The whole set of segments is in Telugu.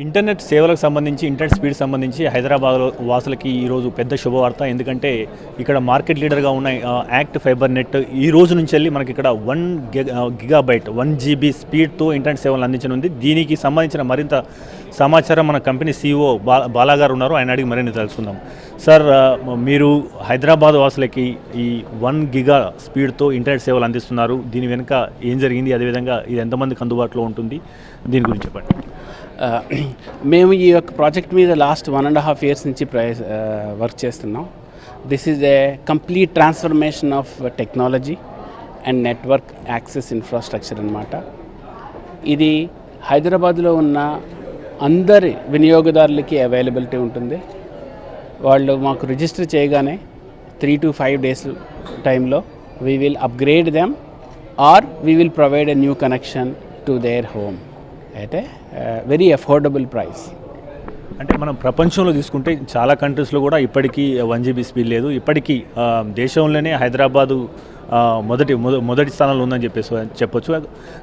ఇంటర్నెట్ సేవలకు సంబంధించి ఇంటర్నెట్ స్పీడ్ సంబంధించి హైదరాబాద్ వాసులకి ఈరోజు పెద్ద శుభవార్త. ఎందుకంటే ఇక్కడ మార్కెట్ లీడర్గా ఉన్న యాక్ట్ ఫైబర్ నెట్ ఈ రోజు నుంచి వెళ్ళి మనకి ఇక్కడ 1 GB 1 GB స్పీడ్తో ఇంటర్నెట్ సేవలు అందించనుంది. దీనికి సంబంధించిన మరింత సమాచారం మన కంపెనీ CEO బాలా గారు ఉన్నారు, ఆయన అడిగి మరిన్ని తెలుసుకుందాం. సార్, మీరు హైదరాబాద్ వాసులకి ఈ 1 GB స్పీడ్తో ఇంటర్నెట్ సేవలు అందిస్తున్నారు. దీని వెనుక ఏం జరిగింది, అదేవిధంగా ఇది ఎంతమందికి అందుబాటులో ఉంటుంది, దీని గురించి చెప్పండి. మేము ఈ యొక్క ప్రాజెక్ట్ మీద లాస్ట్ 1.5 years నుంచి వర్క్ చేస్తున్నాం. This is a complete transformation of technology and network access infrastructure అన్నమాట. ఇది హైదరాబాద్లో ఉన్న అందరి వినియోగదారులకి అవైలబిలిటీ ఉంటుంది. వాళ్ళు మాకు రిజిస్టర్ చేయగానే 3 to 5 days టైంలో we will upgrade them or we will provide a new connection to their home at a very affordable price. అంటే మనం ప్రపంచంలో తీసుకుంటే చాలా కంట్రీస్లో కూడా ఇప్పటికీ 1 GB స్పీడ్ లేదు. ఇప్పటికీ దేశంలోనే హైదరాబాదు మొదటి స్థానంలో ఉందని చెప్పొచ్చు.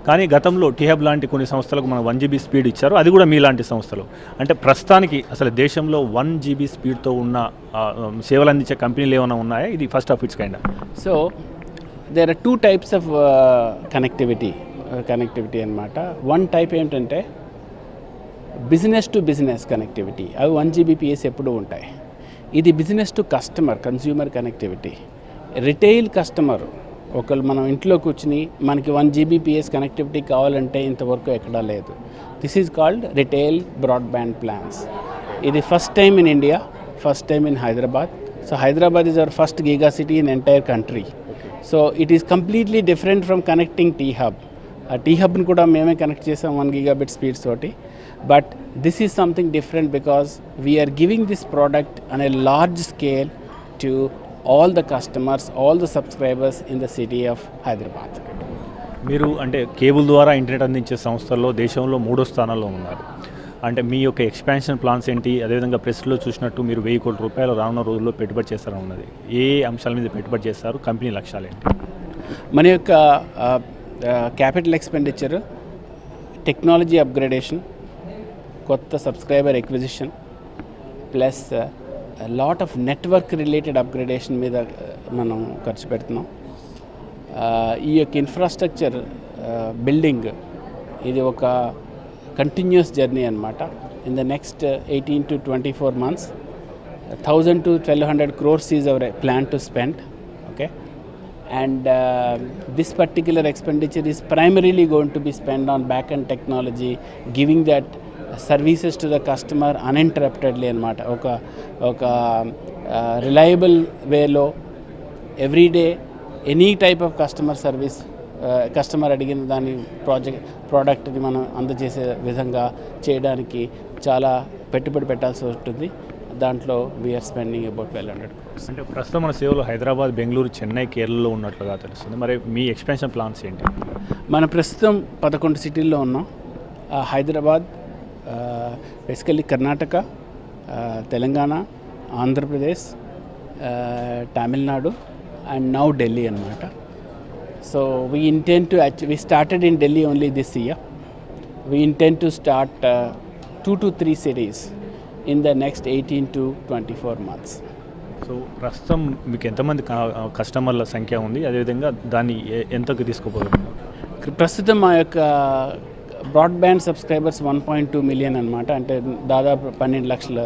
కానీ గతంలో టీహబ్ లాంటి కొన్ని సంస్థలకు మనం 1 GB స్పీడ్ ఇచ్చారు, అది కూడా మీలాంటి సంస్థలు. అంటే ప్రస్తుతానికి అసలు దేశంలో 1 GB స్పీడ్తో ఉన్న సేవలు అందించే కంపెనీలు ఏమైనా ఉన్నాయా? ఇది first of its kind. So there are 2 types of connectivity అన్నమాట. వన్ టైప్ ఏంటంటే బిజినెస్ టు బిజినెస్ కనెక్టివిటీ. అవి 1 Gbps ఎప్పుడూ ఉంటాయి. ఇది business to consumer connectivity. Retail customer ఒకళ్ళు మనం ఇంట్లో కూర్చుని మనకి 1 Gbps కనెక్టివిటీ కావాలంటే ఇంతవరకు ఎక్కడా లేదు. This is called retail broadband plans. ఇది first time in India, first time in Hyderabad. So Hyderabad is our first giga city in entire country. So it is completely different from connecting T Hub. ఆ టీహబ్ని కూడా మేమే కనెక్ట్ చేసాం 1 GB స్పీడ్స్ తోటి. But this is something different because we are giving this product on a large scale to all the customers, all the subscribers in the city of Hyderabad. మీరు అంటే కేబుల్ ద్వారా ఇంటర్నెట్ అందించే సంస్థల్లో దేశంలో 3వ స్థానంలో ఉన్నారు. అంటే మీ యొక్క ఎక్స్పాన్షన్ ప్లాన్స్ ఏంటి? అదేవిధంగా ప్రెస్లో చూసినట్టు మీరు 1000 కోట్ల రూపాయలు రానున్న రోజుల్లో పెట్టుబడి చేస్తారని ఉన్నది. ఏ అంశాల మీద పెట్టుబడి చేస్తారు? కంపెనీ లక్ష్యాలు ఏంటి? మన యొక్క క్యాపిటల్ ఎక్స్పెండిచర్, టెక్నాలజీ అప్గ్రేడేషన్, కొత్త subscriber acquisition, plus lot of network related upgradation మీద మనం ఖర్చు పెడుతున్నాం. ఈ యొక్క ఇన్ఫ్రాస్ట్రక్చర్ బిల్డింగ్ ఇది ఒక కంటిన్యూస్ జర్నీ అన్నమాట. In the next 18 to 24 months 1000 to 1200 crores is our plan to spend. Okay. And this particular expenditure is primarily going to be spent on back-end technology, giving that services to the customer uninterruptedly అన్నమాట. ఒక రిలయబుల్ వేలో every day any type of customer service, customer అడిగిన దాని ప్రోడక్ట్ని మనం అందజేసే విధంగా చేయడానికి చాలా పెట్టుబడి పెట్టాల్సి ఉంటుంది. దాంట్లో వీఆర్ స్పెండింగ్ అబౌట్ 1200 crores. అంటే ప్రస్తుతం మన సేవలు హైదరాబాద్, బెంగళూరు, చెన్నై, కేరళలో ఉన్నట్లుగా తెలుస్తుంది. మరి మీ ఎక్స్పాన్షన్ ప్లాన్స్ ఏంటి? మన ప్రస్తుతం 11 సిటీల్లో ఉన్నాం. Hyderabad, basically Karnataka, Telangana, Andhra Pradesh, Tamil Nadu and now Delhi అన్నమాట. So we started in Delhi only this year. We intend to start 2 to 3 cities in the next 18 to 24 months. So ప్రస్తుతం మీకు ఎంతమంది కస్టమర్ల సంఖ్య ఉంది, అదేవిధంగా దాన్ని ఎంతకు తీసుకోబోతున్నారు? ప్రస్తుతం మా యొక్క బ్రాడ్బ్యాండ్ సబ్స్క్రైబర్స్ 1.2 million అన్నమాట. అంటే దాదాపు 12 లక్షల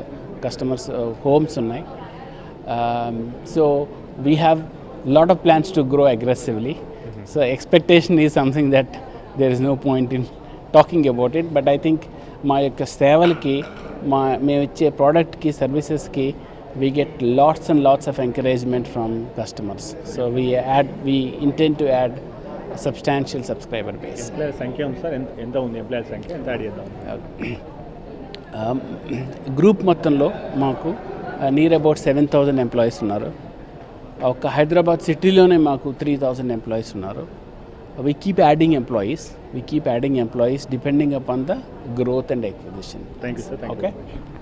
కస్టమర్స్ హోమ్స్ ఉన్నాయి. So we have lot of plans to grow aggressively. So expectation is something that there is no point in talking about it. But I think మా యొక్క సేవలకి, మేము ఇచ్చే ప్రోడక్ట్కి, సర్వీసెస్కి we get lots and lots of encouragement from customers. So we intend to add a substantial subscriber base. Employer సంఖ్య ఉంది సార్, ఎంత ఉంది ఎంప్లాయర్ సంఖ్య, ఎంత యాడ్ చేద్దాం? గ్రూప్ మొత్తంలో మాకు నియర్ అబౌట్ 7,000 ఎంప్లాయీస్ ఉన్నారు. ఒక హైదరాబాద్ సిటీలోనే మాకు 3,000 ఎంప్లాయీస్ ఉన్నారు. We keep adding employees depending upon the growth and acquisition. Thank you, sir. Okay.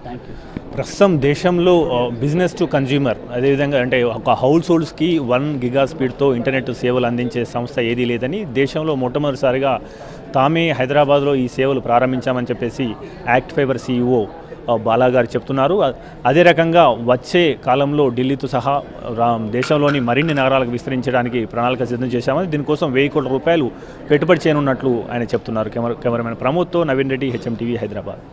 Thank you. ప్రస్తుతం దేశంలో బిజినెస్ టు కన్జ్యూమర్, అదేవిధంగా అంటే ఒక హౌస్ హోల్డ్స్కి 1 GB స్పీడ్తో ఇంటర్నెట్ సేవలు అందించే సంస్థ ఏదీ లేదని దేశంలో మొట్టమొదటిసారిగా తామే హైదరాబాద్లో ఈ సేవలు ప్రారంభించామని చెప్పేసి యాక్ట్ ఫైబర్ CEO బాలా గారు చెప్తున్నారు. అదే రకంగా వచ్చే కాలంలో ఢిల్లీతో సహా దేశంలోని మరిన్ని నగరాలకు విస్తరించడానికి ప్రణాళిక సిద్ధం చేశామని, దీనికోసం 1000 కోట్ల రూపాయలు పెట్టుబడి చేయనున్నట్లు ఆయన చెప్తున్నారు. కెమెరామెన్ ప్రమోద్తో నవీన్ రెడ్డి, HM TV, హైదరాబాద్.